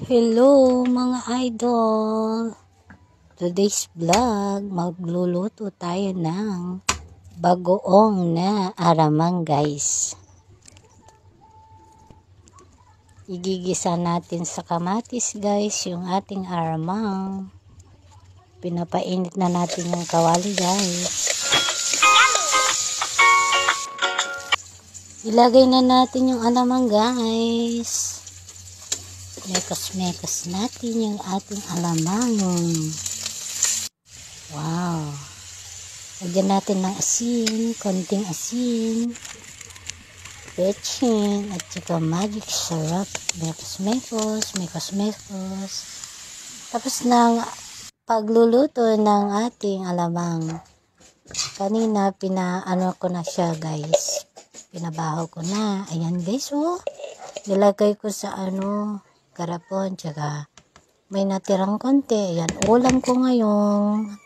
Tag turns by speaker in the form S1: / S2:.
S1: Hello mga idol! Today's vlog, magluluto tayo ng bagoong na aramang guys. Igigisa natin sa kamatis guys yung ating aramang. Pinapainit na natin yung kawali guys. Ilagay na natin yung alamang guys. Mekas-mekas natin yung ating alamang. Wow. Lagyan natin ng asin, konting asin, petchin, at saka magic syrup. Mekas-mekos, mekas-mekos. Tapos ng pagluluto ng ating alamang. Kanina, pinaano ko na siya guys. Pinabaho ko na. Ayan guys, oh. Nilagay ko sa garapon, tsaka may natirang konti. Ayan, ulam ko ngayon.